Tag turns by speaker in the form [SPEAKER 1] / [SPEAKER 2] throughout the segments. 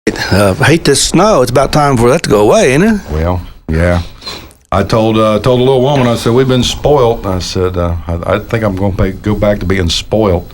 [SPEAKER 1] Hate this snow. It's about time for that to go away, ain't it?
[SPEAKER 2] Well, yeah. I told a little woman, I said, we've been spoiled. I said, I think I'm going to go back to being spoiled.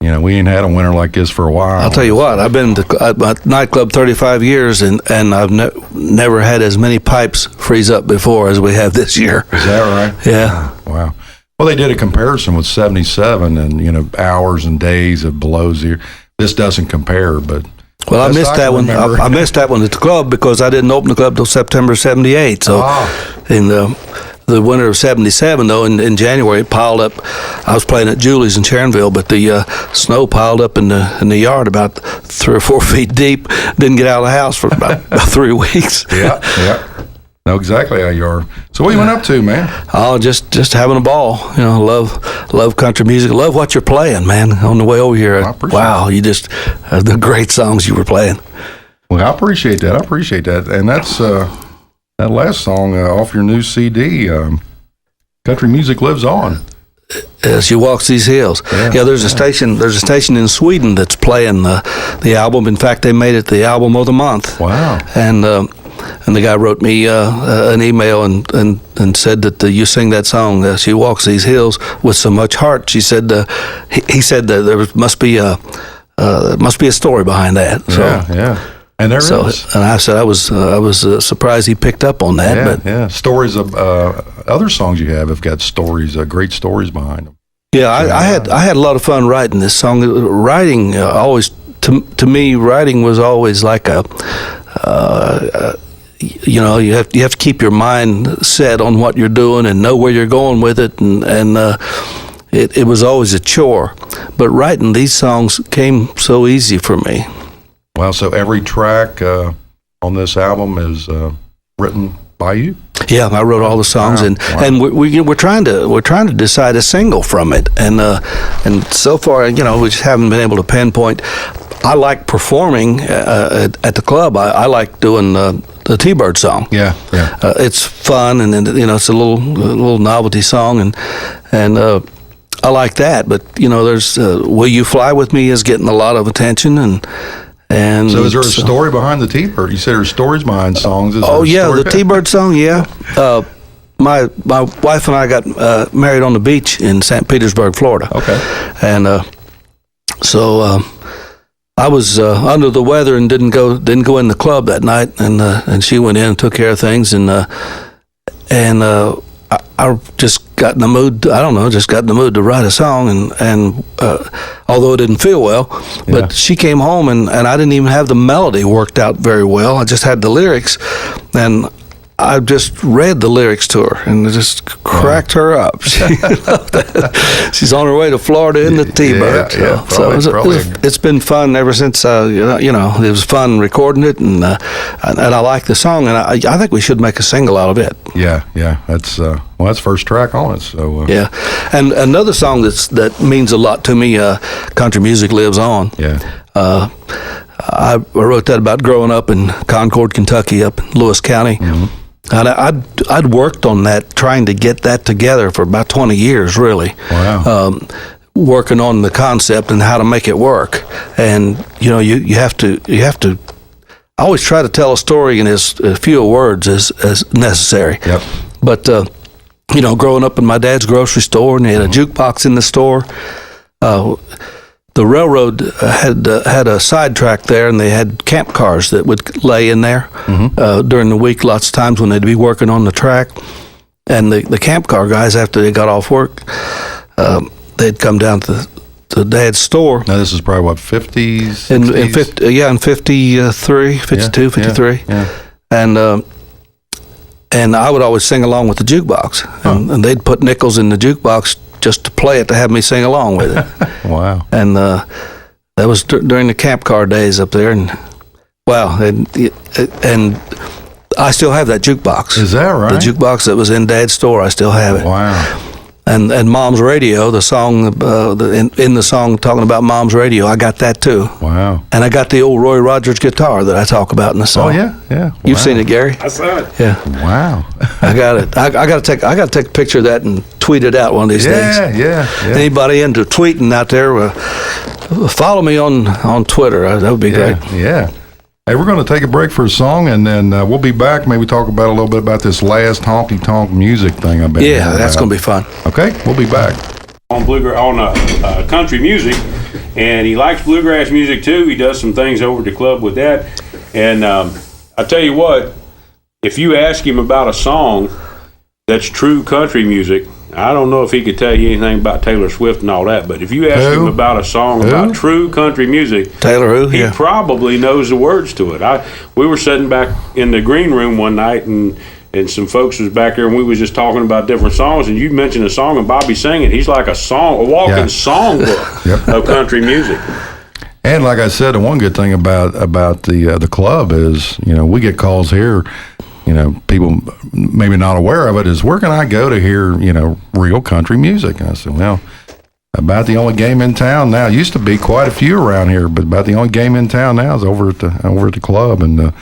[SPEAKER 2] You know, we ain't had a winter like this for a while.
[SPEAKER 1] I'll tell you what, I've been to my nightclub 35 years, and I've never had as many pipes freeze up before as we have this year.
[SPEAKER 2] Is that right?
[SPEAKER 1] Yeah.
[SPEAKER 2] Wow. Well, they did a comparison with 77 and, you know, hours and days of below zero. This doesn't compare, but...
[SPEAKER 1] Well, I missed that one. I missed that one at the club because I didn't open the club till September 78. So in the winter of 77, though, in January, it piled up. I was playing at Julie's in Sharonville, but the snow piled up in the yard about 3 or 4 feet deep. Didn't get out of the house for about 3 weeks.
[SPEAKER 2] Yeah. Know exactly how you are. So what you went up to, man?
[SPEAKER 1] Oh, just having a ball. You know, love country music. Love what you're playing, man. On the way over here, wow, you just the great songs you were playing.
[SPEAKER 2] Well, I appreciate that. And that's that last song off your new CD, Country Music Lives On.
[SPEAKER 1] As She Walks These Hills. Yeah, there's a station in Sweden that's playing the album. In fact, they made it the album of the month.
[SPEAKER 2] Wow.
[SPEAKER 1] And the guy wrote me an email and said that you sing that song, She Walks These Hills, with so much heart. She said he said that there must be a story behind that. So,
[SPEAKER 2] yeah. And there is.
[SPEAKER 1] And I said I was surprised he picked up on that.
[SPEAKER 2] Yeah. Stories of other songs you have got stories, great stories behind them.
[SPEAKER 1] Yeah, I had a lot of fun writing this song. Writing always to me, writing was always like a you know, you have to keep your mind set on what you're doing and know where you're going with it, and it was always a chore. But writing these songs came so easy for me.
[SPEAKER 2] Well, so every track on this album is written by you?
[SPEAKER 1] Yeah, I wrote all the songs, and we're trying to decide a single from it, and so far, you know, we just haven't been able to pinpoint. I like performing at the club. I like doing the T-Bird song.
[SPEAKER 2] Yeah.
[SPEAKER 1] It's fun, and you know, it's a little novelty song, and I like that. But you know, there's "Will You Fly With Me" is getting a lot of attention, and
[SPEAKER 2] so is there a story behind the T-Bird? You said there's stories behind songs.
[SPEAKER 1] The T-Bird song. Yeah. My wife and I got married on the beach in St. Petersburg, Florida.
[SPEAKER 2] Okay.
[SPEAKER 1] And so I was under the weather and didn't go in the club that night, and she went in and took care of things, and I just got in the mood. I don't know, just got in the mood to write a song, and although it didn't feel well, but she came home and I didn't even have the melody worked out very well. I just had the lyrics, and I just read the lyrics to her, and it just cracked her up. She loved that. She's on her way to Florida in the T-Bird. It's been fun ever since. You know, it was fun recording it, and I like the song, and I think we should make a single out of it.
[SPEAKER 2] Yeah. That's first track on it. So
[SPEAKER 1] yeah, and another song that means a lot to me, Country Music Lives On.
[SPEAKER 2] Yeah.
[SPEAKER 1] I wrote that about growing up in Concord, Kentucky, up in Lewis County.
[SPEAKER 2] Mm-hmm.
[SPEAKER 1] And I'd worked on that, trying to get that together for about 20 years, really.
[SPEAKER 2] Wow.
[SPEAKER 1] Working on the concept and how to make it work. And you know, you have to. I always try to tell a story in as few words as necessary.
[SPEAKER 2] Yep.
[SPEAKER 1] But you know, growing up in my dad's grocery store, and they had a jukebox in the store. The railroad had a sidetrack there, and they had camp cars that would lay in there during the week. Lots of times when they'd be working on the track, and the camp car guys, after they got off work, they'd come down to Dad's store.
[SPEAKER 2] Now this is probably what, 50s?
[SPEAKER 1] In 53, 52, 53.
[SPEAKER 2] Yeah.
[SPEAKER 1] And I would always sing along with the jukebox, and they'd put nickels in the jukebox just to play it, to have me sing along with it.
[SPEAKER 2] Wow.
[SPEAKER 1] And that was during the camp car days up there, and wow, and I still have that jukebox.
[SPEAKER 2] Is that right?
[SPEAKER 1] The jukebox that was in Dad's store, I still have it.
[SPEAKER 2] Wow.
[SPEAKER 1] And Mom's Radio, the song in the song talking about Mom's Radio, I got that too.
[SPEAKER 2] Wow.
[SPEAKER 1] And I got the old Roy Rogers guitar that I talk about in the song.
[SPEAKER 2] Oh yeah. Wow.
[SPEAKER 1] You've seen it, Gary?
[SPEAKER 3] I saw it.
[SPEAKER 1] Yeah.
[SPEAKER 2] Wow.
[SPEAKER 1] I got it. I got to take a picture of that and tweet it out one of these days.
[SPEAKER 2] Yeah.
[SPEAKER 1] Anybody into tweeting out there, follow me on Twitter. That would be great.
[SPEAKER 2] Yeah. Hey, we're going to take a break for a song, and then we'll be back. Maybe talk about a little bit about this last honky-tonk music thing I've been
[SPEAKER 1] Yeah, that's going to be fun.
[SPEAKER 2] Okay, we'll be back.
[SPEAKER 3] On country music, and he likes bluegrass music too. He does some things over at the club with that. And I tell you what, if you ask him about a song that's true country music, I don't know if he could tell you anything about Taylor Swift and all that, but if you ask him about a song about true country music, he probably knows the words to it. We were sitting back in the green room one night, and some folks was back there, and we was just talking about different songs, and you mentioned a song, and Bobby sang it. He's like a walking songbook of country music.
[SPEAKER 2] And like I said, the one good thing about the club is, we get calls here. People maybe not aware of it, is where can I go to hear, real country music? And I said, well, about the only game in town now. Used to be quite a few around here, but about the only game in town now is over at the club. And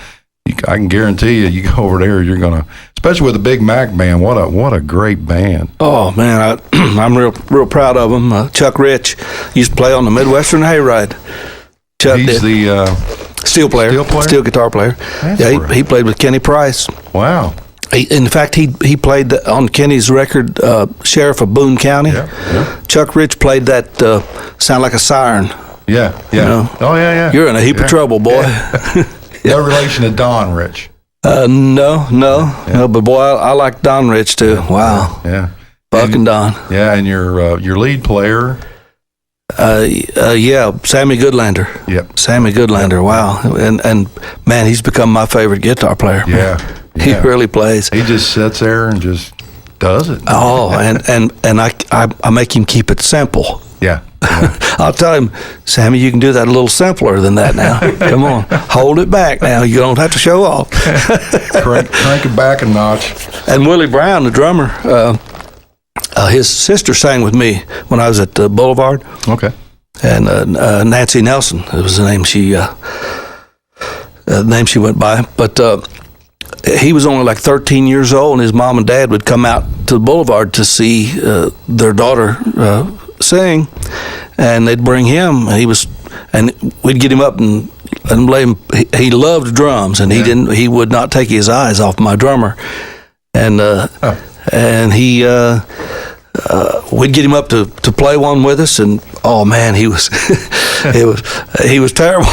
[SPEAKER 2] I can guarantee you go over there, you're gonna, especially with the Big Mac band. What a great band!
[SPEAKER 1] Oh man, I'm real proud of him. Chuck Rich used to play on the Midwestern Hayride. Chuck
[SPEAKER 2] He's the
[SPEAKER 1] steel guitar player. He played with Kenny Price.
[SPEAKER 2] Wow.
[SPEAKER 1] In fact, he played on Kenny's record, Sheriff of Boone County.
[SPEAKER 2] Yeah.
[SPEAKER 1] Chuck Rich played that Sound Like a Siren.
[SPEAKER 2] Yeah. Oh, yeah.
[SPEAKER 1] You're in a heap of trouble, boy.
[SPEAKER 2] Yeah. No relation to Don Rich.
[SPEAKER 1] No, but boy, I like Don Rich too. Wow.
[SPEAKER 2] Yeah.
[SPEAKER 1] Fucking Don.
[SPEAKER 2] Yeah, and your lead player.
[SPEAKER 1] Sammy Goodlander.
[SPEAKER 2] Yep.
[SPEAKER 1] Sammy Goodlander. Wow. And man, he's become my favorite guitar player.
[SPEAKER 2] Yeah.
[SPEAKER 1] He really plays.
[SPEAKER 2] He just sits there and just does it.
[SPEAKER 1] Oh, and I make him keep it simple.
[SPEAKER 2] Yeah.
[SPEAKER 1] I'll tell him, Sammy, you can do that a little simpler than that now. Come on, hold it back now. You don't have to show off.
[SPEAKER 2] crank it back a notch.
[SPEAKER 1] And Willie Brown, the drummer, his sister sang with me when I was at the Boulevard.
[SPEAKER 2] Okay.
[SPEAKER 1] And Nancy Nelson, it was the name she went by. But he was only like 13 years old, and his mom and dad would come out to the Boulevard to see their daughter sing, and they'd bring him. And we'd get him up and lay him. He loved drums, and he would not take his eyes off my drummer, and he we'd get him up to play one with us, and oh man, he was he was terrible.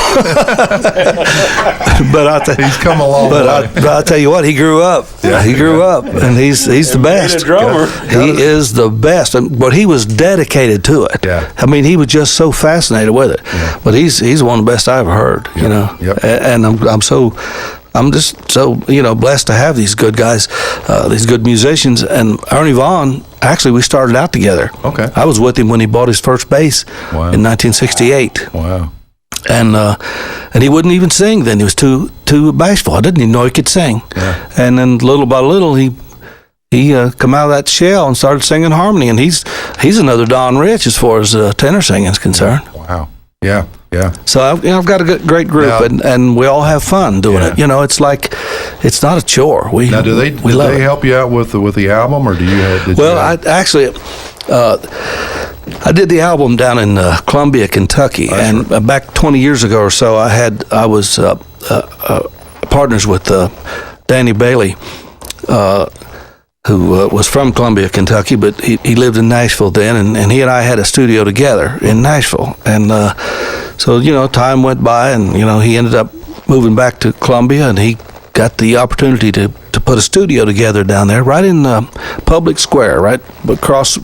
[SPEAKER 1] But
[SPEAKER 2] he's come a long way.
[SPEAKER 1] But I tell you what, he grew up. Yeah, he grew up, and he's the best.
[SPEAKER 3] He's a drummer.
[SPEAKER 1] He is the best, but he was dedicated to it.
[SPEAKER 2] Yeah.
[SPEAKER 1] I mean, he was just so fascinated with it. Yeah. But he's one of the best I ever heard.
[SPEAKER 2] Yep. Yep.
[SPEAKER 1] And I'm just so blessed to have these good guys, these good musicians. And Ernie Vaughn, actually, we started out together.
[SPEAKER 2] Okay.
[SPEAKER 1] I was with him when he bought his first bass in 1968.
[SPEAKER 2] Wow.
[SPEAKER 1] And he wouldn't even sing then. He was too bashful. I didn't even know he could sing.
[SPEAKER 2] Yeah.
[SPEAKER 1] And then little by little, he come out of that shell and started singing harmony. And he's another Don Rich as far as tenor singing is concerned.
[SPEAKER 2] Wow. Yeah. Yeah.
[SPEAKER 1] So I've got a great group, and we all have fun doing it. It's like, it's not a chore.
[SPEAKER 2] Now, do they help you out with the album, or do you have?
[SPEAKER 1] I did the album down in Columbia, Kentucky, and back 20 years ago or so, I was partners with Danny Bailey, who was from Columbia, Kentucky, but he lived in Nashville then, and he and I had a studio together in Nashville. And so, time went by, and, he ended up moving back to Columbia, and he got the opportunity to put a studio together down there, right in Public Square, right across,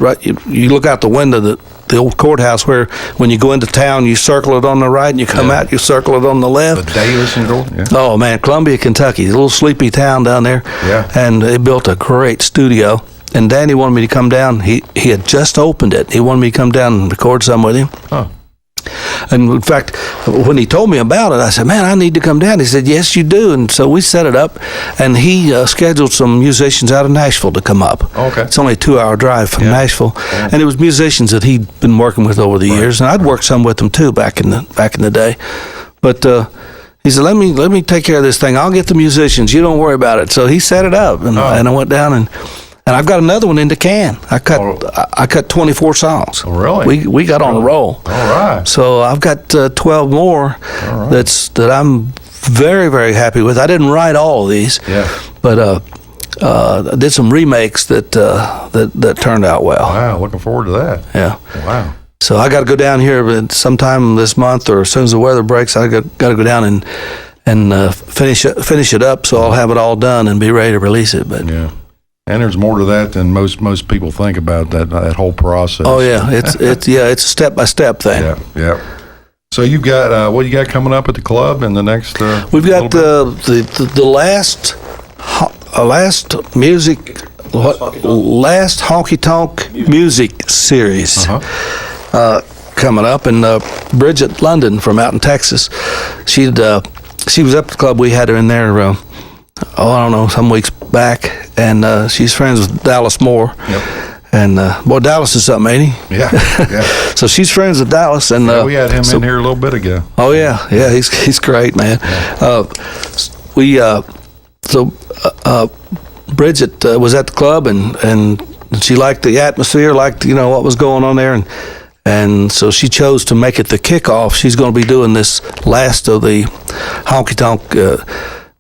[SPEAKER 1] you look out the window, the old courthouse, where when you go into town, you circle it on the right, and you come out, you circle it on the left.
[SPEAKER 2] The Davis and Gold. Yeah.
[SPEAKER 1] Oh man, Columbia, Kentucky, a little sleepy town down there.
[SPEAKER 2] Yeah. And
[SPEAKER 1] they built a great studio. And Danny wanted me to come down. He had just opened it. He wanted me to come down and record some with him.
[SPEAKER 2] Huh.
[SPEAKER 1] And in fact, when he told me about it, I said, man, I need to come down. He said, yes, you do. And so we set it up, and he scheduled some musicians out of Nashville to come up.
[SPEAKER 2] Okay.
[SPEAKER 1] It's only a 2-hour drive from Nashville. Yeah. And it was musicians that he'd been working with over the years, and I'd worked some with them too back in the day. But he said, let me take care of this thing. I'll get the musicians. You don't worry about it. So he set it up, and I went down and I've got another one in the can. I cut 24 songs.
[SPEAKER 2] Oh, really?
[SPEAKER 1] We got on a roll.
[SPEAKER 2] All right.
[SPEAKER 1] So I've got 12 more that I'm very, very happy with. I didn't write all of these, but I did some remakes that turned out well.
[SPEAKER 2] Wow, looking forward to that.
[SPEAKER 1] Yeah.
[SPEAKER 2] Wow.
[SPEAKER 1] So I got to go down here sometime this month, or as soon as the weather breaks. I got to go down and finish it up, so I'll have it all done and be ready to release it. But
[SPEAKER 2] yeah, and there's more to that than most people think about that whole process.
[SPEAKER 1] Oh yeah, it's a step-by-step thing.
[SPEAKER 2] Yeah. So you've got what you got coming up at the club in the next?
[SPEAKER 1] We've got the last honky tonk music series. Coming up, and Bridget London from out in Texas, she was up at the club. We had her in there, I don't know, some weeks back, and she's friends with Dallas Moore.
[SPEAKER 2] Yep.
[SPEAKER 1] And boy, Dallas is something, ain't he?
[SPEAKER 2] Yeah.
[SPEAKER 1] So she's friends with Dallas, and
[SPEAKER 2] we had him in here a little bit ago.
[SPEAKER 1] Oh yeah, he's great, man. Bridget was at the club, and she liked the atmosphere, liked what was going on there, and so she chose to make it the kickoff. She's going to be doing this last of the honky tonk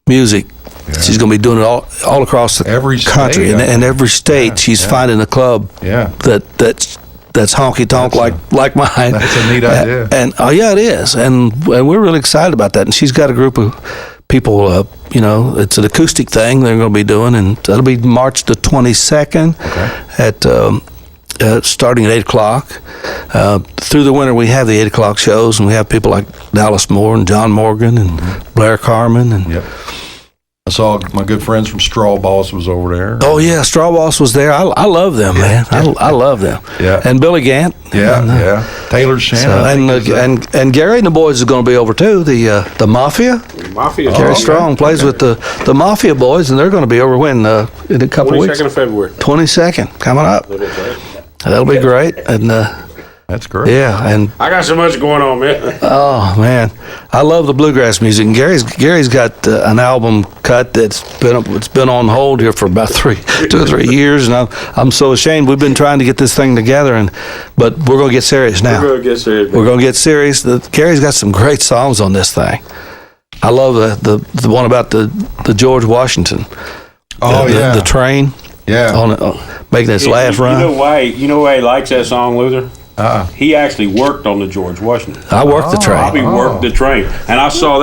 [SPEAKER 1] music. Yeah. She's going to be doing it all across the country, and in every state she's finding a club that's honky tonk like mine.
[SPEAKER 2] That's a neat idea.
[SPEAKER 1] And it is, and we're really excited about that. And she's got a group of people. It's an acoustic thing they're going to be doing, and that'll be March the 22nd at. Starting at 8 o'clock. Through the winter, we have the 8 o'clock shows, and we have people like Dallas Moore and John Morgan and Blair Carmen. And
[SPEAKER 2] I saw my good friends from Straw Boss was over there.
[SPEAKER 1] Oh yeah, Straw Boss was there. I love them, man. I love them.
[SPEAKER 2] Yeah.
[SPEAKER 1] And Billy Gant.
[SPEAKER 2] Taylor Shannon.
[SPEAKER 1] And Gary and the boys are going to be over too. The Mafia. Gary Strong plays with the Mafia boys, and they're going to be over in a couple weeks.
[SPEAKER 3] 22nd of February.
[SPEAKER 1] 22nd coming up. That'll be great. And
[SPEAKER 2] that's great.
[SPEAKER 1] Yeah, and
[SPEAKER 3] I got so much going on, man.
[SPEAKER 1] Oh man, I love the bluegrass music. And Gary's got an album cut that's been on hold here for about 2 or 3 years, and I'm so ashamed. We've been trying to get this thing together, but we're going to get serious now.
[SPEAKER 3] We're going
[SPEAKER 1] to get serious. Gary's got some great songs on this thing. I love the one about the George Washington. The train.
[SPEAKER 2] Yeah.
[SPEAKER 1] Making its last run.
[SPEAKER 3] You know why he likes that song, Luther? He actually worked on the George Washington.
[SPEAKER 1] I worked the train.
[SPEAKER 3] Bobby worked the train, and I saw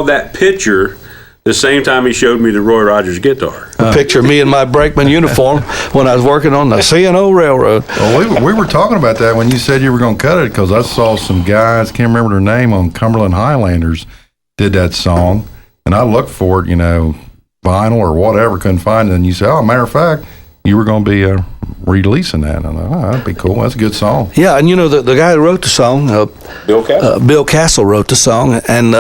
[SPEAKER 3] that picture the same time he showed me the Roy Rogers guitar.
[SPEAKER 1] A picture of me in my brakeman uniform when I was working on the C&O Railroad.
[SPEAKER 2] Well, we were talking about that when you said you were going to cut it, because I saw some guys, can't remember their name, on Cumberland Highlanders did that song, and I looked for it, vinyl or whatever, couldn't find it, and you said, matter of fact, you were going to be releasing that. I thought, that'd be cool. That's a good song. Yeah, and the guy who wrote the song, Bill Castle wrote the song, and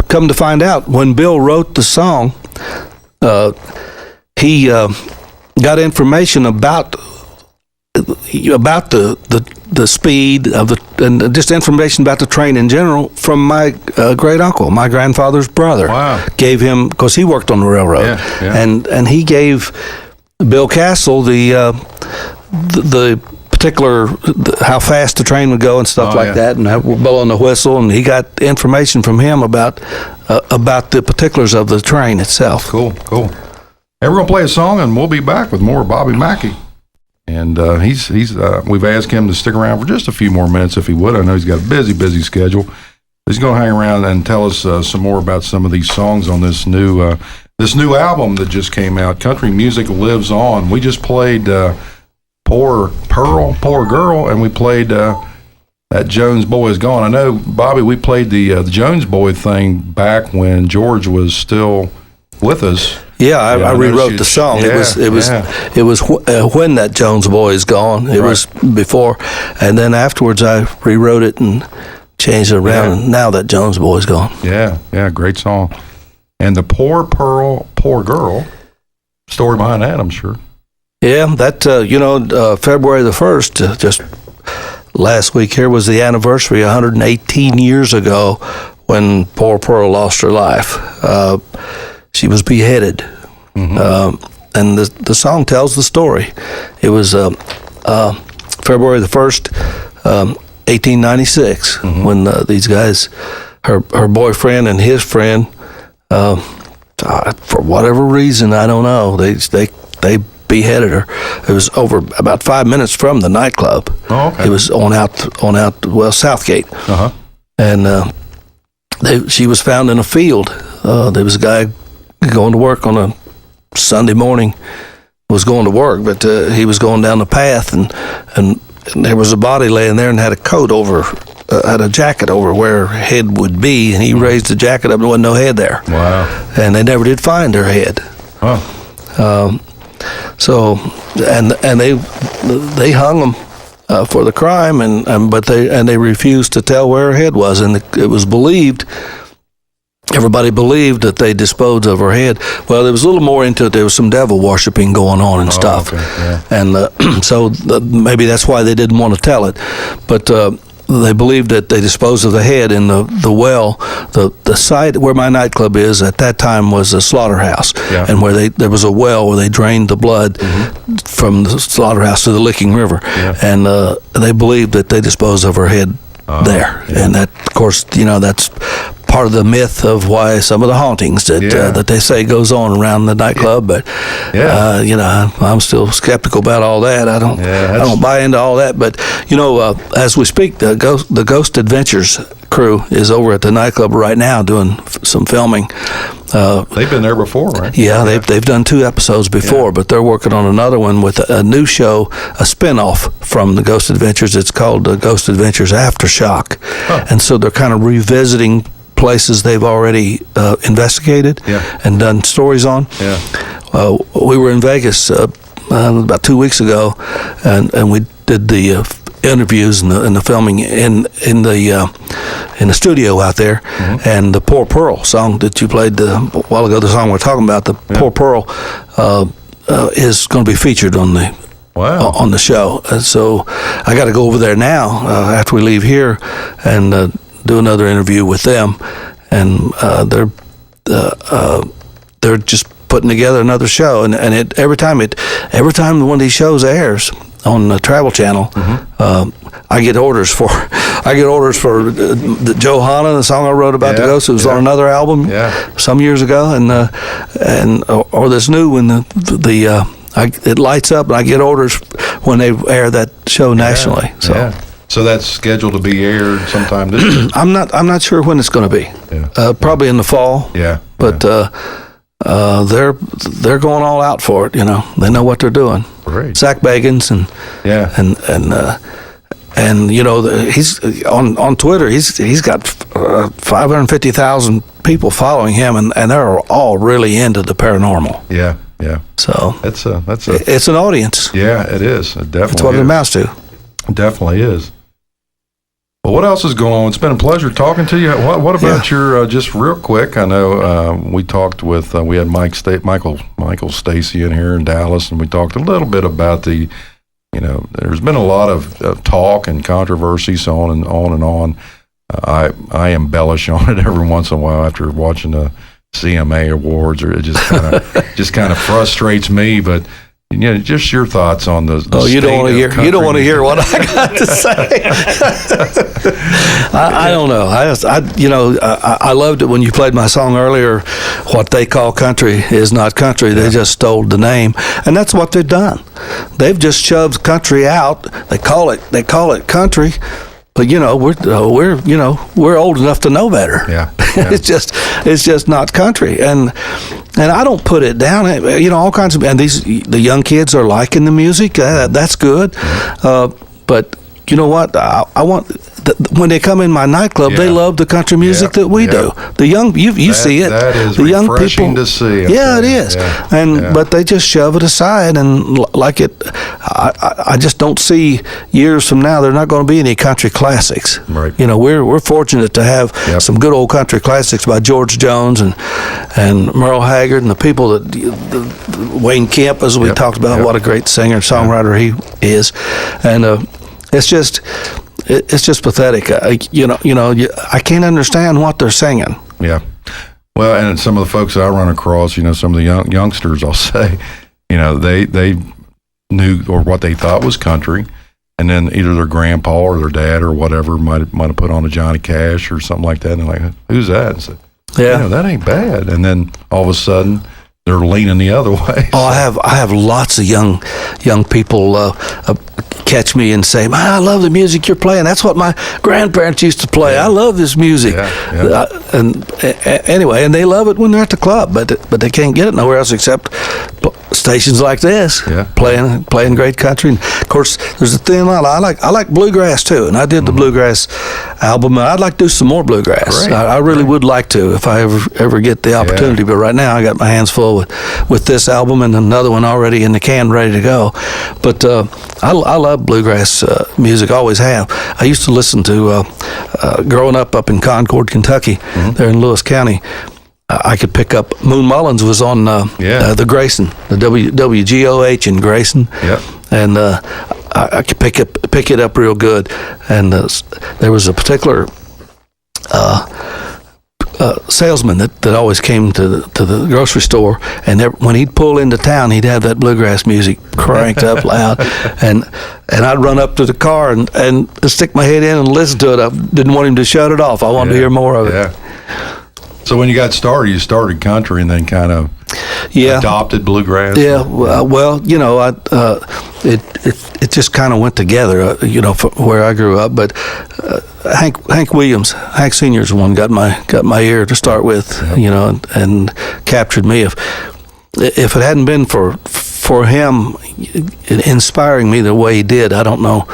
[SPEAKER 2] come to find out, when Bill wrote the song, he got information about the speed of and just information about the train in general from my great uncle, my grandfather's brother. Wow.
[SPEAKER 1] Gave him, because he worked on the railroad, and he gave Bill Castle the particular how fast the train would go and stuff that, and blowing the whistle, and he got information from him about the particulars of the train itself.
[SPEAKER 2] Cool. Hey, we're gonna play a song, and we'll be back with more Bobby Mackey. And we've asked him to stick around for just a few more minutes if he would. I know he's got a busy schedule. He's going to hang around and tell us some more about some of these songs on this new album that just came out. Country Music Lives On. We just played Poor Girl, and we played That Jones Boy Is Gone. I know, Bobby, we played the Jones Boy thing back when George was still with us.
[SPEAKER 1] Yeah, I rewrote the song. It was when That Jones Boy Is Gone. It was before, and then afterwards I rewrote it and changed it around. And now That Jones Boy Is Gone.
[SPEAKER 2] Yeah, great song. And the Poor Girl story behind that, I'm sure. Yeah,
[SPEAKER 1] that February the 1st, just last week here, was the anniversary 118 years ago when Poor Pearl lost her life. She was beheaded, and the song tells the story. It was February the 1st, 1896, when these guys her boyfriend and his friend, for whatever reason, I don't know, they beheaded her. It was over about 5 minutes from the nightclub.
[SPEAKER 2] Oh, okay.
[SPEAKER 1] It was on out Southgate.
[SPEAKER 2] Uh-huh.
[SPEAKER 1] And she was found in a field. There was a guy going to work on a Sunday morning, was going to work, but he was going down the path, and there was a body laying there and had a coat over, had a jacket over where her head would be, and he raised the jacket up and there wasn't no head there.
[SPEAKER 2] Wow.
[SPEAKER 1] And they never did find her head.
[SPEAKER 2] Oh.
[SPEAKER 1] So, and they hung him for the crime, but they refused to tell where her head was, and it was believed. Everybody believed that they disposed of her head. Well, there was a little more into it. There was some devil worshiping going on and stuff,
[SPEAKER 2] okay, yeah.
[SPEAKER 1] and so maybe that's why they didn't want to tell it. But they believed that they disposed of the head in the well. The site where my nightclub is at that time was a slaughterhouse,
[SPEAKER 2] Yeah.
[SPEAKER 1] and where there was a well where they drained the blood from the slaughterhouse to the Licking River,
[SPEAKER 2] Yeah.
[SPEAKER 1] and they believed that they disposed of her head there,
[SPEAKER 2] yeah.
[SPEAKER 1] and that, of course, that's part of the myth of why some of the hauntings that they say goes on around the nightclub. But I'm still skeptical about all that. I don't buy into all that. But as we speak, the Ghost Adventures crew is over at the nightclub right now doing some filming.
[SPEAKER 2] They've been there before, right?
[SPEAKER 1] Yeah, they've done 2 episodes before, but they're working on another one with a new show, a spinoff from the Ghost Adventures. It's called Ghost Adventures Aftershock, and so they're kind of revisiting places they've already investigated and done stories on.
[SPEAKER 2] Yeah.
[SPEAKER 1] We were in Vegas about 2 weeks ago, and we did the interviews and the filming in the studio out there. And the Poor Pearl song that you played a while ago, the song we're talking about, the Poor Pearl, is going to be featured on the on the show. So I got to go over there now after we leave here and do another interview with them, and they're just putting together another show, and every time one of these shows airs on the Travel Channel, I get orders for the Johanna, the song I wrote about the ghost. It was on another album some years ago, and or this new one, it lights up, and I get orders when they air that show nationally.
[SPEAKER 2] So that's scheduled to be aired sometime this year?
[SPEAKER 1] I'm not sure when it's going to be. Probably in the fall.
[SPEAKER 2] Yeah.
[SPEAKER 1] But they're going all out for it. They know what they're doing.
[SPEAKER 2] Great.
[SPEAKER 1] Zach Bagans and he's on Twitter. He's got 550,000 people following him, and they're all really into the paranormal.
[SPEAKER 2] Yeah.
[SPEAKER 1] So it's an audience.
[SPEAKER 2] Yeah, it is. It definitely.
[SPEAKER 1] That's what it amounts to.
[SPEAKER 2] It definitely is. Well, what else is going on? It's been a pleasure talking to you. What about your, just real quick, I know we talked with, we had Michael Stacy in here in Dallas, and we talked a little bit about there's been a lot of talk and controversy, so on and on. I embellish on it every once in a while after watching the CMA awards, or it just kind of frustrates me, but just your thoughts on the
[SPEAKER 1] you don't want to hear what I got to say. I don't know. I loved it when you played my song earlier. What they call country is not country. They just stole the name, and that's what they've done. They've just shoved country out. They call it country. But we're old enough to know better.
[SPEAKER 2] Yeah.
[SPEAKER 1] It's just not country, and I don't put it down. All kinds of, and the young kids are liking the music. That's good, but you know what? I want when they come in my nightclub, they love the country music that we do. The young, you see it.
[SPEAKER 2] That is
[SPEAKER 1] the young
[SPEAKER 2] refreshing
[SPEAKER 1] people,
[SPEAKER 2] to see.
[SPEAKER 1] Yeah, it is. Yeah. But they just shove it aside and like it. I just don't see years from now there not going to be any country classics.
[SPEAKER 2] Right.
[SPEAKER 1] We're fortunate to have some good old country classics by George Jones and Merle Haggard and the people that Wayne Kemp, as we talked about. What a great singer songwriter he is, and it's just pathetic. I can't understand what they're singing.
[SPEAKER 2] Yeah. Well, and some of the folks that I run across, some of the youngsters, I'll say, they knew or what they thought was country, and then either their grandpa or their dad or whatever might have put on a Johnny Cash or something like that, and they're like, "Who's that?" And said,
[SPEAKER 1] Yeah.
[SPEAKER 2] that ain't bad. And then all of a sudden, they're leaning the other way.
[SPEAKER 1] Oh, I have lots of young people catch me and say, "Man, I love the music you're playing. That's what my grandparents used to play. I love this music."
[SPEAKER 2] Yeah.
[SPEAKER 1] Anyway, and they love it when they're at the club, but they can't get it nowhere else except stations like this,
[SPEAKER 2] Yeah.
[SPEAKER 1] playing great country. And of course, there's a thin line. I like bluegrass too, and I did the bluegrass album. And I'd like to do some more bluegrass.
[SPEAKER 2] Great.
[SPEAKER 1] I really would like to if I ever get the opportunity. But right now, I got my hands full with this album and another one already in the can, ready to go. But I love bluegrass music. Always have. I used to listen to growing up in Concord, Kentucky, there in Lewis County. I could pick up. Moon Mullins was on the Grayson, the WGOH in Grayson.
[SPEAKER 2] Yep.
[SPEAKER 1] And I could pick it up real good. And there was a particular salesman that always came to the grocery store, and when he'd pull into town, he'd have that bluegrass music cranked up loud, and I'd run up to the car and stick my head in and listen to it. I didn't want him to shut it off. I wanted to hear more of it.
[SPEAKER 2] Yeah. So when you got started, you started country and then kind of adopted bluegrass.
[SPEAKER 1] Yeah, well, it just kind of went together, for where I grew up. But Hank Williams, Hank Senior's the one got my ear to start with, and captured me. If it hadn't been for him inspiring me the way he did, I don't know.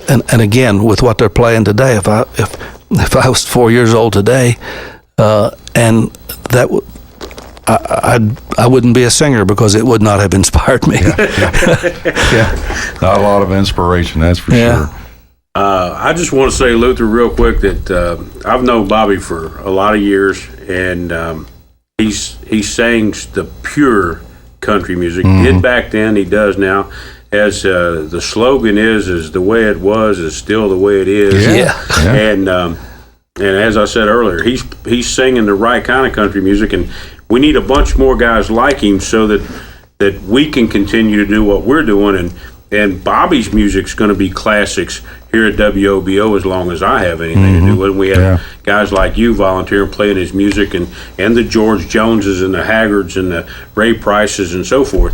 [SPEAKER 1] And again, with what they're playing today, if I was 4 years old today, and that. I wouldn't be a singer because it would not have inspired me.
[SPEAKER 2] Yeah. Not a lot of inspiration, that's for sure.
[SPEAKER 3] I just want to say, Luther, real quick, that I've known Bobby for a lot of years, and he sings the pure country music. He did back then, he does now. As the slogan is the way it was is still the way it is.
[SPEAKER 1] Yeah.
[SPEAKER 3] And as I said earlier, he's singing the right kind of country music, and we need a bunch more guys like him so that we can continue to do what we're doing. And Bobby's music's going to be classics here at WOBO as long as I have anything to do with it. We have guys like you volunteering, playing his music, and the George Joneses and the Haggards and the Ray Prices and so forth.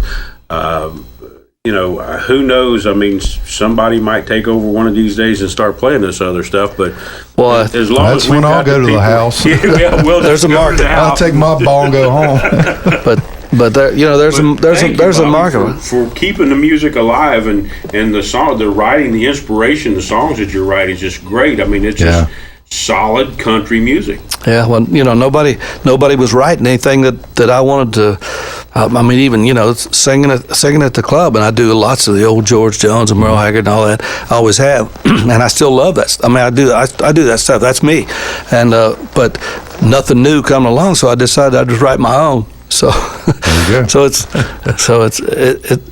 [SPEAKER 3] Who knows? I mean, somebody might take over one of these days and start playing this other stuff. But as long
[SPEAKER 2] that's
[SPEAKER 3] as we
[SPEAKER 2] when I'll go to the house.
[SPEAKER 1] There's a market.
[SPEAKER 2] I'll take my ball and go home.
[SPEAKER 1] But there's a market
[SPEAKER 3] for keeping the music alive and the song, the writing, the inspiration, the songs that you're writing is just great. I mean, it's just solid country music.
[SPEAKER 1] Yeah, well, nobody was writing anything that I wanted to. I mean, even singing at the club, and I do lots of the old George Jones and Merle Haggard and all that. I always have, and I still love that. I mean, I do that stuff. That's me, and but nothing new coming along, so I decided I'd just write my own. So,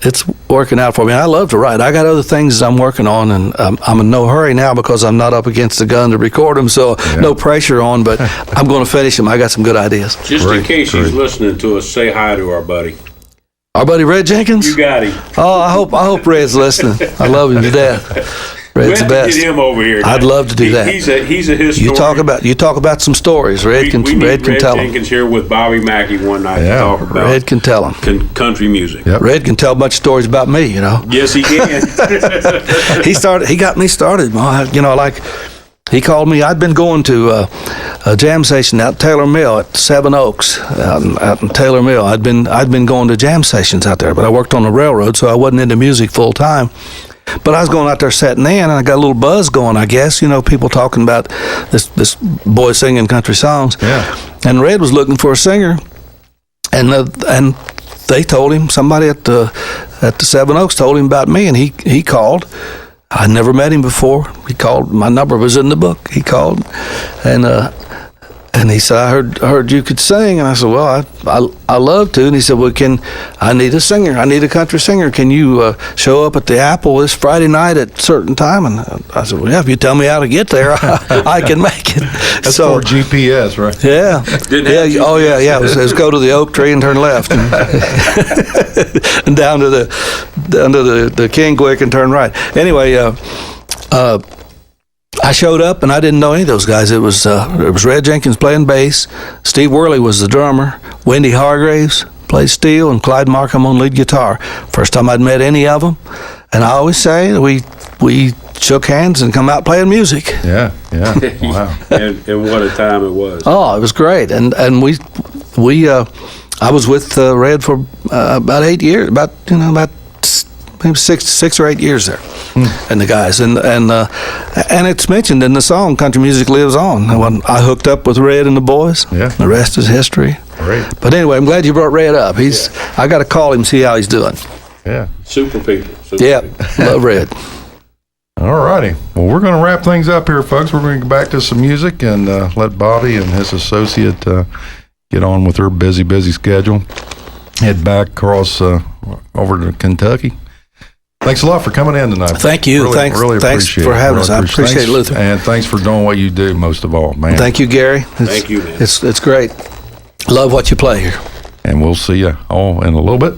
[SPEAKER 1] it's working out for me. I love to write. I got other things I'm working on, and I'm in no hurry now because I'm not up against the gun to record them. So no pressure on, but I'm going to finish them. I got some good ideas.
[SPEAKER 3] Just in case he's listening to us, say hi to our buddy.
[SPEAKER 1] Our buddy Red Jenkins.
[SPEAKER 3] You got him.
[SPEAKER 1] Oh, I hope Red's listening. I love him to death. Red's the best.
[SPEAKER 3] Get him over here.
[SPEAKER 1] I'd love to do that.
[SPEAKER 3] He's a historian.
[SPEAKER 1] You talk about some stories. Red can tell them.
[SPEAKER 3] Red Jenkins here with Bobby Mackey one night to talk about.
[SPEAKER 1] Red can tell them
[SPEAKER 3] country music.
[SPEAKER 1] Yep. Red can tell a bunch of stories about me.
[SPEAKER 3] Yes, he can.
[SPEAKER 1] He got me started. He called me. I'd been going to a jam session out at Taylor Mill at Seven Oaks, out in Taylor Mill. I'd been going to jam sessions out there, but I worked on the railroad, so I wasn't into music full time. But I was going out there setting in, and I got a little buzz going, I guess. People talking about this boy singing country songs.
[SPEAKER 2] Yeah.
[SPEAKER 1] And Red was looking for a singer, and they told him, somebody at the Seven Oaks told him about me, and he called. I'd never met him before. He called. My number was in the book. He called, and And he said, I heard you could sing. And I said, well, I love to. And he said, well, I need a singer. I need a country singer. Can you show up at the Apple this Friday night at a certain time? And I said, well, yeah, if you tell me how to get there, I can make it.
[SPEAKER 2] That's for GPS, right?
[SPEAKER 1] Yeah. Oh, yeah. It was go to the oak tree and turn left. And, and down to the Kingwick and turn right. Anyway, I showed up and I didn't know any of those guys. It was Red Jenkins playing bass, Steve Worley was the drummer, Wendy Hargraves played steel, and Clyde Markham on lead guitar. First time I'd met any of them, and I always say we shook hands and come out playing music.
[SPEAKER 2] Yeah. Wow.
[SPEAKER 3] and what a time it was.
[SPEAKER 1] Oh, it was great, and we I was with Red for about 8 years, about maybe 6 or 8 years there, and the guys, and it's mentioned in the song "Country Music Lives On." When I hooked up with Red and the boys, the rest is history.
[SPEAKER 2] Great.
[SPEAKER 1] But anyway, I'm glad you brought Red up. I got to call him, see how he's doing.
[SPEAKER 2] Yeah.
[SPEAKER 3] Super people.
[SPEAKER 1] Love Red.
[SPEAKER 2] All righty. Well, we're going to wrap things up here, folks. We're going to go back to some music and let Bobby and his associate get on with their busy schedule. Head back across over to Kentucky. Thanks a lot for coming in tonight.
[SPEAKER 1] Thank you.
[SPEAKER 2] Really
[SPEAKER 1] thanks
[SPEAKER 2] appreciate
[SPEAKER 1] for having
[SPEAKER 2] it.
[SPEAKER 1] us. I appreciate it, Luther.
[SPEAKER 2] And thanks for doing what you do, most of all, man.
[SPEAKER 1] Thank you, Gary.
[SPEAKER 3] Thank you, man.
[SPEAKER 1] It's great. Love what you play here.
[SPEAKER 2] And we'll see you all in a little bit.